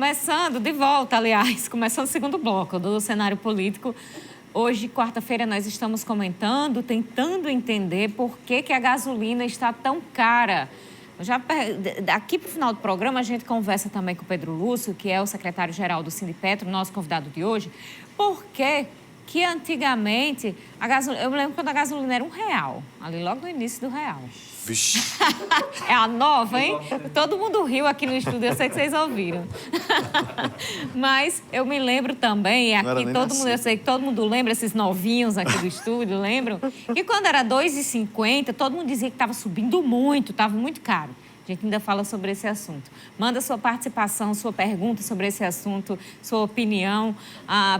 Começando de volta, aliás, começando o segundo bloco do cenário político. Hoje, quarta-feira, nós estamos comentando, tentando entender por que a gasolina está tão cara. Aqui para o final do programa, a gente conversa também com o Pedro Lúcio, que é o secretário-geral do Sindipetro, nosso convidado de hoje, por que antigamente, eu me lembro quando a gasolina era R$1, ali logo no início do real. Vixe. É a nova, hein? Todo mundo riu aqui no estúdio, eu sei que vocês ouviram. Mas eu me lembro também, e aqui todo mundo, eu sei que todo mundo lembra, esses novinhos aqui do estúdio, lembram? Que quando era R$2,50, todo mundo dizia que estava subindo muito, estava muito caro. A gente ainda fala sobre esse assunto. Manda sua participação, sua pergunta sobre esse assunto, sua opinião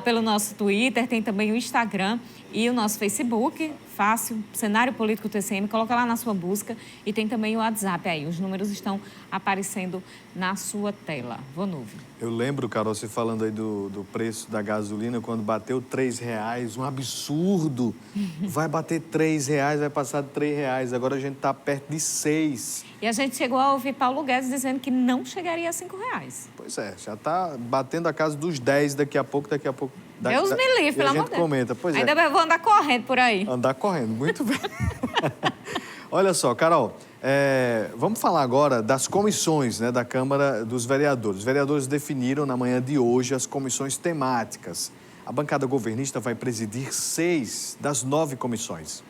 pelo nosso Twitter, tem também o Instagram e o nosso Facebook, fácil, Cenário Político TCM, coloca lá na sua busca e tem também o WhatsApp aí. Os números estão aparecendo na sua tela. Vonúvio. Eu lembro, Carol, você falando aí do preço da gasolina, quando bateu R$3, um absurdo. Vai bater R$3, vai passar de R$3. Agora a gente está perto de 6. E a gente chegou a ouvir Paulo Guedes dizendo que não chegaria a R$5. Pois é, já está batendo a casa dos 10 daqui a pouco. Deus me livre, pelo amor de Deus. Comenta, pois ainda eu vou andar correndo por aí. Andar correndo, muito bem. Olha só, Carol, vamos falar agora das comissões, né, da Câmara dos Vereadores. Os vereadores definiram na manhã de hoje as comissões temáticas. A bancada governista vai presidir 6 das 9 comissões.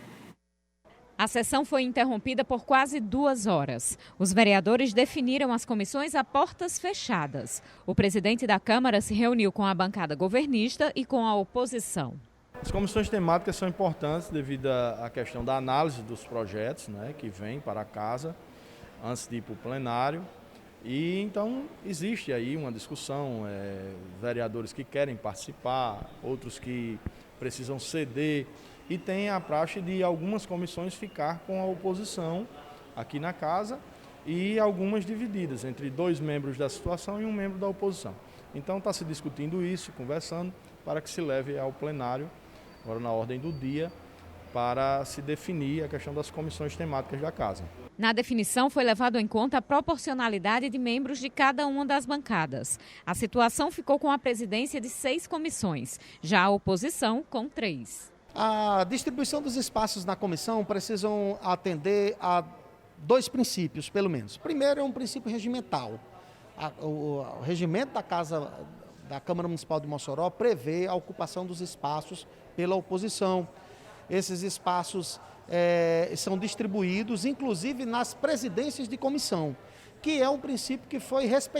A sessão foi interrompida por quase 2 horas. Os vereadores definiram as comissões a portas fechadas. O presidente da Câmara se reuniu com a bancada governista e com a oposição. As comissões temáticas são importantes devido à questão da análise dos projetos, né, que vêm para a casa antes de ir para o plenário. E então existe aí uma discussão, vereadores que querem participar, outros que precisam ceder. E tem a praxe de algumas comissões ficar com a oposição aqui na casa e algumas divididas entre 2 membros da situação e 1 membro da oposição. Então está se discutindo isso, conversando, para que se leve ao plenário, agora na ordem do dia, para se definir a questão das comissões temáticas da casa. Na definição foi levado em conta a proporcionalidade de membros de cada uma das bancadas. A situação ficou com a presidência de 6 comissões, já a oposição com 3. A distribuição dos espaços na comissão precisam atender a 2 princípios, pelo menos. Primeiro é um princípio regimental. O regimento da Câmara Municipal de Mossoró prevê a ocupação dos espaços pela oposição. Esses espaços são distribuídos, inclusive nas presidências de comissão, que é um princípio que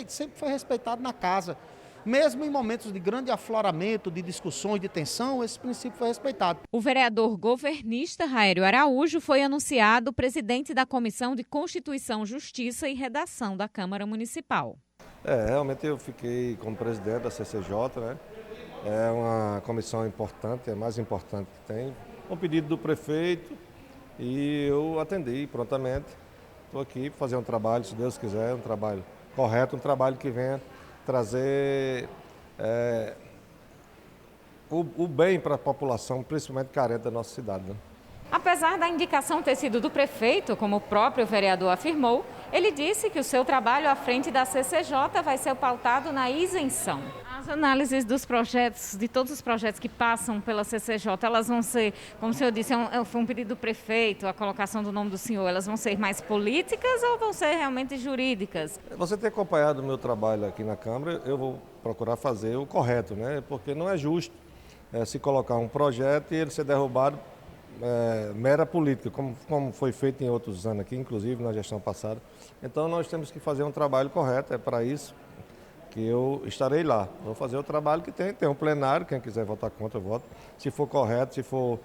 sempre foi respeitado na casa. Mesmo em momentos de grande afloramento, de discussões, de tensão, esse princípio foi respeitado. O vereador governista Haélio Araújo foi anunciado presidente da Comissão de Constituição, Justiça e Redação da Câmara Municipal. Realmente eu fiquei como presidente da CCJ, né? É uma comissão importante, é a mais importante que tem. Um pedido do prefeito e eu atendi prontamente. Estou aqui para fazer um trabalho, se Deus quiser, um trabalho correto, um trabalho que venha trazer o bem para a população, principalmente carente da nossa cidade, né? Apesar da indicação ter sido do prefeito, como o próprio vereador afirmou, ele disse que o seu trabalho à frente da CCJ vai ser pautado na isenção. As análises dos projetos, de todos os projetos que passam pela CCJ, elas vão ser, como o senhor disse, foi um pedido do prefeito, a colocação do nome do senhor, elas vão ser mais políticas ou vão ser realmente jurídicas? Você tem acompanhado o meu trabalho aqui na Câmara, eu vou procurar fazer o correto, né? Porque não é justo se colocar um projeto e ele ser derrubado mera política, como foi feito em outros anos aqui, inclusive na gestão passada. Então nós temos que fazer um trabalho correto, é para isso que eu estarei lá. Vou fazer o trabalho que tem um plenário, quem quiser votar contra, eu voto. Se for correto, se for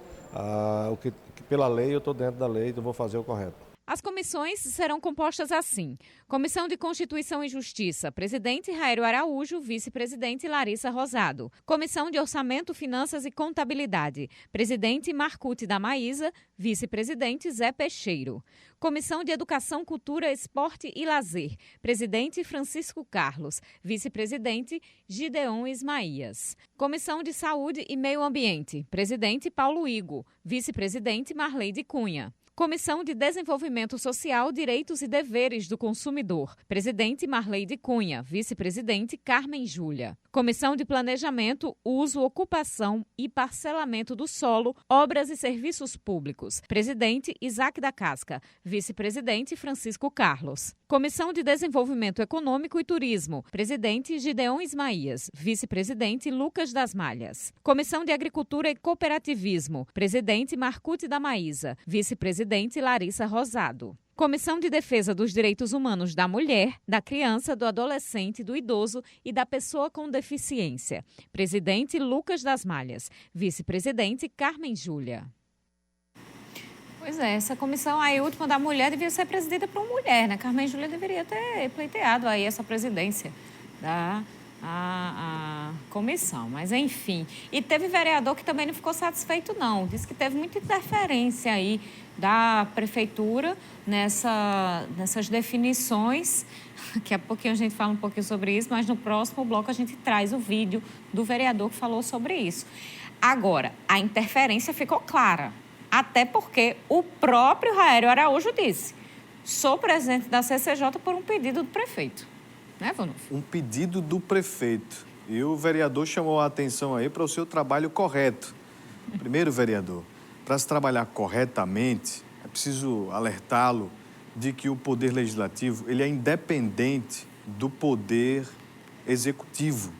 o que pela lei, eu estou dentro da lei, eu vou fazer o correto. As comissões serão compostas assim: Comissão de Constituição e Justiça, presidente Haélio Araújo, vice-presidente Larissa Rosado. Comissão de Orçamento, Finanças e Contabilidade, presidente Marcute da Maísa, vice-presidente Zé Peixeiro. Comissão de Educação, Cultura, Esporte e Lazer, presidente Francisco Carlos, vice-presidente Gideon Ismaías. Comissão de Saúde e Meio Ambiente, presidente Paulo Igo, vice-presidente Marleide Cunha. Comissão de Desenvolvimento Social, Direitos e Deveres do Consumidor. Presidente Marleide Cunha. Vice-presidente Carmen Júlia. Comissão de Planejamento, Uso, Ocupação e Parcelamento do Solo, Obras e Serviços Públicos. Presidente Isaac da Casca. Vice-presidente Francisco Carlos. Comissão de Desenvolvimento Econômico e Turismo. Presidente Gideon Ismaías. Vice-presidente Lucas das Malhas. Comissão de Agricultura e Cooperativismo. Presidente Marcute da Maísa. Vice-presidente Larissa Rosado. Comissão de Defesa dos Direitos Humanos da Mulher, da Criança, do Adolescente, do Idoso e da Pessoa com Deficiência. Presidente Lucas das Malhas. Vice-presidente Carmen Júlia. Pois é, essa comissão aí, última da mulher, devia ser presidida por uma mulher, né? Carmen Júlia deveria ter pleiteado aí essa presidência da comissão, mas enfim. E teve vereador que também não ficou satisfeito, não. Disse que teve muita interferência aí da prefeitura nessas definições. Daqui a pouquinho a gente fala um pouquinho sobre isso, mas no próximo bloco a gente traz o vídeo do vereador que falou sobre isso. Agora, a interferência ficou clara, até porque o próprio Raélio Araújo disse: sou presidente da CCJ por um pedido do prefeito. Né, Vanuf? Um pedido do prefeito. E o vereador chamou a atenção aí para o seu trabalho correto. Primeiro, vereador, para se trabalhar corretamente, é preciso alertá-lo de que o poder legislativo ele é independente do poder executivo.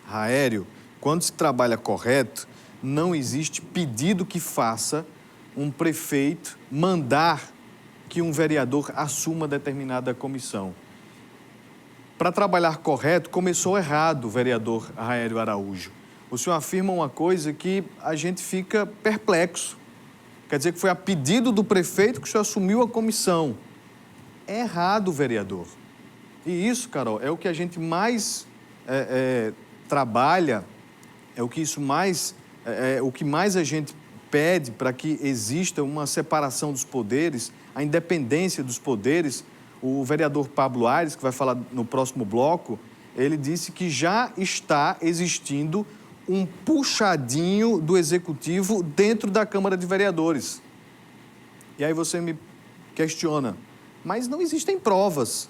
Raélio, quando se trabalha correto, não existe pedido que faça um prefeito mandar que um vereador assuma determinada comissão. Para trabalhar correto, começou errado o vereador Raélio Araújo. O senhor afirma uma coisa que a gente fica perplexo. Quer dizer que foi a pedido do prefeito que o senhor assumiu a comissão. É errado, vereador. E isso, Carol, é o que a gente mais trabalha, é o que mais a gente pede para que exista uma separação dos poderes, a independência dos poderes. O vereador Pablo Aires, que vai falar no próximo bloco, ele disse que já está existindo um puxadinho do Executivo dentro da Câmara de Vereadores. E aí você me questiona, mas não existem provas.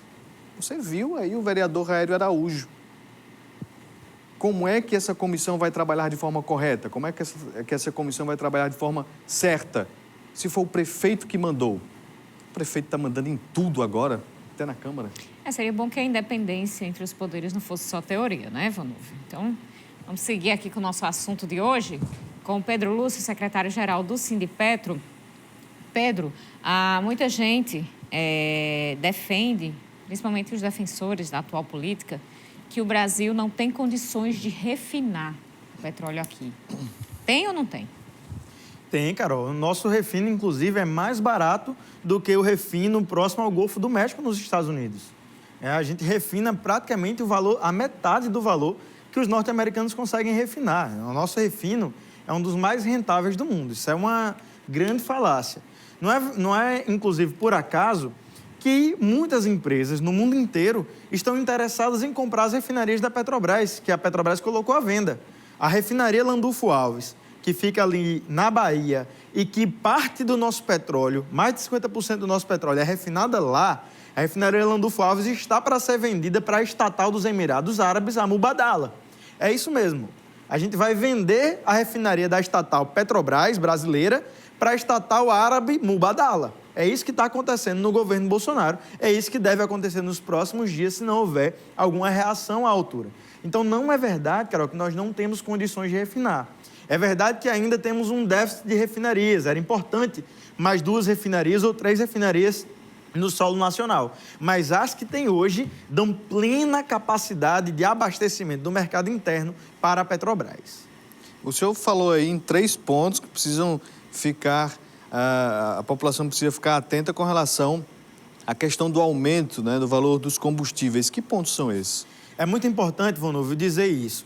Você viu aí o vereador Raélio Araújo. Como é que essa comissão vai trabalhar de forma correta? Como é que essa comissão vai trabalhar de forma certa? Se for o prefeito que mandou. O prefeito está mandando em tudo agora, até na Câmara. Seria bom que a independência entre os poderes não fosse só teoria, né, Vanuf? Então, vamos seguir aqui com o nosso assunto de hoje, com o Pedro Lúcio, secretário-geral do Sindipetro. Pedro, muita gente defende, principalmente os defensores da atual política, que o Brasil não tem condições de refinar o petróleo aqui. Tem ou não tem? Tem, Carol. O nosso refino, inclusive, é mais barato do que o refino próximo ao Golfo do México, nos Estados Unidos. A gente refina praticamente a metade do valor que os norte-americanos conseguem refinar. O nosso refino é um dos mais rentáveis do mundo. Isso é uma grande falácia. Não é inclusive, por acaso, que muitas empresas no mundo inteiro estão interessadas em comprar as refinarias da Petrobras, que a Petrobras colocou à venda. A refinaria Landulfo Alves, que fica ali na Bahia e que parte do nosso petróleo, mais de 50% do nosso petróleo é refinada lá, a refinaria Landulfo Alves está para ser vendida para a estatal dos Emirados Árabes, a Mubadala. É isso mesmo. A gente vai vender a refinaria da estatal Petrobras brasileira para a estatal árabe Mubadala. É isso que está acontecendo no governo Bolsonaro. É isso que deve acontecer nos próximos dias, se não houver alguma reação à altura. Então, não é verdade, Carol, que nós não temos condições de refinar. É verdade que ainda temos um déficit de refinarias. Era importante mais 2 refinarias ou 3 refinarias no solo nacional. Mas as que tem hoje dão plena capacidade de abastecimento do mercado interno para a Petrobras. O senhor falou aí em 3 pontos que precisam ficar... A população precisa ficar atenta com relação à questão do aumento, né, do valor dos combustíveis. Que pontos são esses? É muito importante, Vonúvio, dizer isso.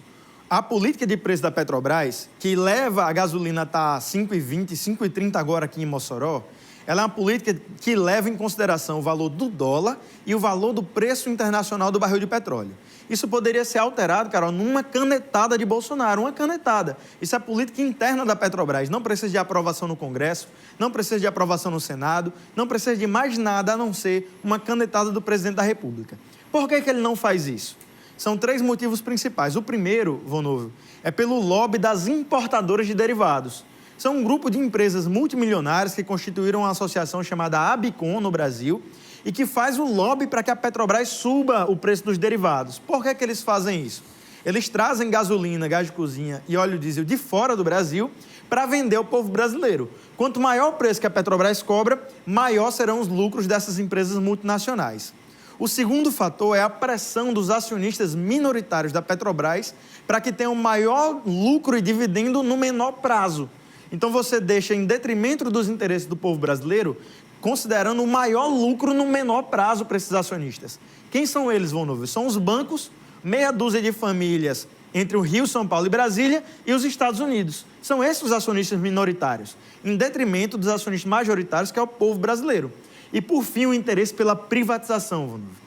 A política de preço da Petrobras, que leva a gasolina a estar 5,20, 5,30 agora aqui em Mossoró, Ela é uma política que leva em consideração o valor do dólar e o valor do preço internacional do barril de petróleo. Isso poderia ser alterado, Carol, numa canetada de Bolsonaro, uma canetada. Isso é política interna da Petrobras, não precisa de aprovação no Congresso, não precisa de aprovação no Senado, não precisa de mais nada a não ser uma canetada do presidente da República. Por que ele não faz isso? São 3 motivos principais. O primeiro, Vonúvio, é pelo lobby das importadoras de derivados. São um grupo de empresas multimilionárias que constituíram uma associação chamada Abicom no Brasil e que faz o lobby para que a Petrobras suba o preço dos derivados. Por que eles fazem isso? Eles trazem gasolina, gás de cozinha e óleo diesel de fora do Brasil para vender ao povo brasileiro. Quanto maior o preço que a Petrobras cobra, maior serão os lucros dessas empresas multinacionais. O segundo fator é a pressão dos acionistas minoritários da Petrobras para que tenham maior lucro e dividendo no menor prazo. Então você deixa em detrimento dos interesses do povo brasileiro, considerando o maior lucro no menor prazo para esses acionistas. Quem são eles, Vonúvio? São os bancos, meia dúzia de famílias entre o Rio, São Paulo e Brasília e os Estados Unidos. São esses os acionistas minoritários, em detrimento dos acionistas majoritários, que é o povo brasileiro. E, por fim, o interesse pela privatização, Vonúvio.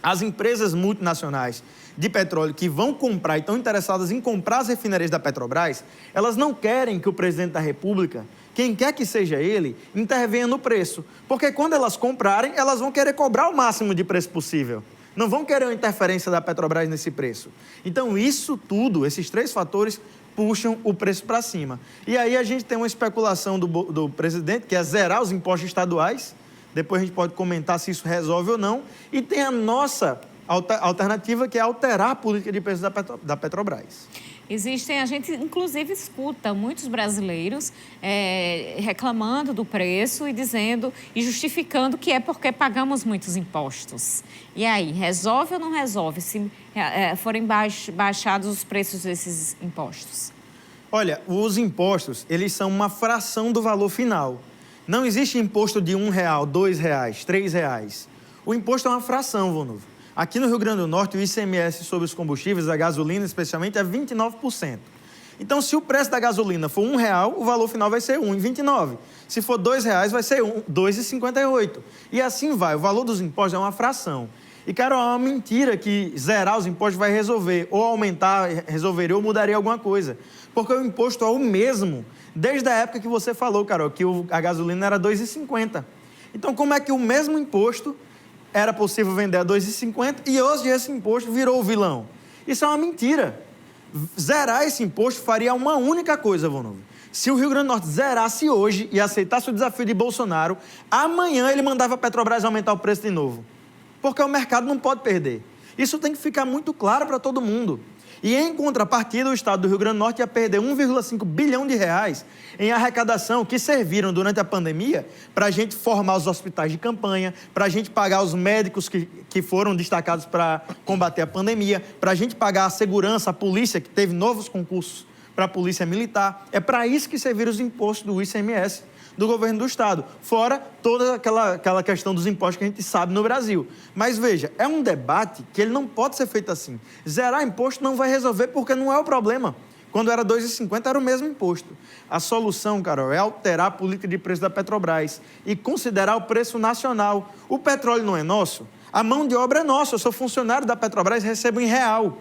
As empresas multinacionais de petróleo que vão comprar e estão interessadas em comprar as refinarias da Petrobras, elas não querem que o presidente da República, quem quer que seja ele, intervenha no preço. Porque quando elas comprarem, elas vão querer cobrar o máximo de preço possível. Não vão querer uma interferência da Petrobras nesse preço. Então, isso tudo, esses 3 fatores, puxam o preço para cima. E aí a gente tem uma especulação do presidente, que é zerar os impostos estaduais. Depois a gente pode comentar se isso resolve ou não. E tem a nossa alternativa, que é alterar a política de preços da Petrobras. A gente inclusive escuta muitos brasileiros reclamando do preço e dizendo e justificando que é porque pagamos muitos impostos. E aí, resolve ou não resolve se forem baixados os preços desses impostos? Olha, os impostos, eles são uma fração do valor final. Não existe imposto de R$1, R$2, R$3. O imposto é uma fração, Vonúvio. Aqui no Rio Grande do Norte, o ICMS sobre os combustíveis, a gasolina especialmente, é 29%. Então, se o preço da gasolina for R$1, o valor final vai ser R$1,29. Se for R$2, vai ser R$2,58. E assim vai. O valor dos impostos é uma fração. E, Carol, é uma mentira que zerar os impostos vai resolver, ou aumentar, resolveria, ou mudaria alguma coisa. Porque o imposto é o mesmo desde a época que você falou, Carol, que a gasolina era R$2,50. Então, como é que o mesmo imposto era possível vender a R$2,50 e hoje esse imposto virou o vilão? Isso é uma mentira. Zerar esse imposto faria uma única coisa, Vonúvio. Se o Rio Grande do Norte zerasse hoje e aceitasse o desafio de Bolsonaro, amanhã ele mandava a Petrobras aumentar o preço de novo. Porque o mercado não pode perder. Isso tem que ficar muito claro para todo mundo. E, em contrapartida, o Estado do Rio Grande do Norte ia perder R$1,5 bilhão em arrecadação que serviram durante a pandemia para a gente formar os hospitais de campanha, para a gente pagar os médicos que foram destacados para combater a pandemia, para a gente pagar a segurança, a polícia, que teve novos concursos para a polícia militar. É para isso que serviram os impostos do ICMS do governo do Estado, fora toda aquela questão dos impostos que a gente sabe no Brasil. Mas veja, é um debate que ele não pode ser feito assim. Zerar imposto não vai resolver porque não é o problema. Quando era R$2,50 era o mesmo imposto. A solução, Carol, é alterar a política de preço da Petrobras e considerar o preço nacional. O petróleo não é nosso, a mão de obra é nossa. Eu sou funcionário da Petrobras e recebo em real.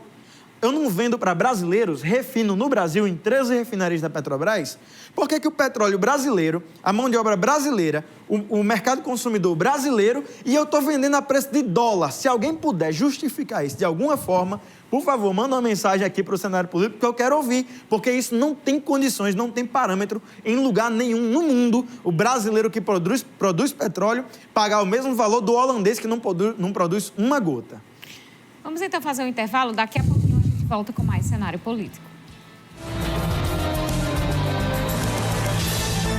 Eu não vendo para brasileiros, refino no Brasil em 13 refinarias da Petrobras. Por que o petróleo brasileiro, a mão de obra brasileira, o mercado consumidor brasileiro, e eu estou vendendo a preço de dólar? Se alguém puder justificar isso de alguma forma, por favor, manda uma mensagem aqui para o cenário político que eu quero ouvir, porque isso não tem condições, não tem parâmetro em lugar nenhum no mundo. O brasileiro que produz petróleo pagar o mesmo valor do holandês que não produz uma gota. Vamos então fazer um intervalo, daqui a pouquinho a gente volta com mais cenário político.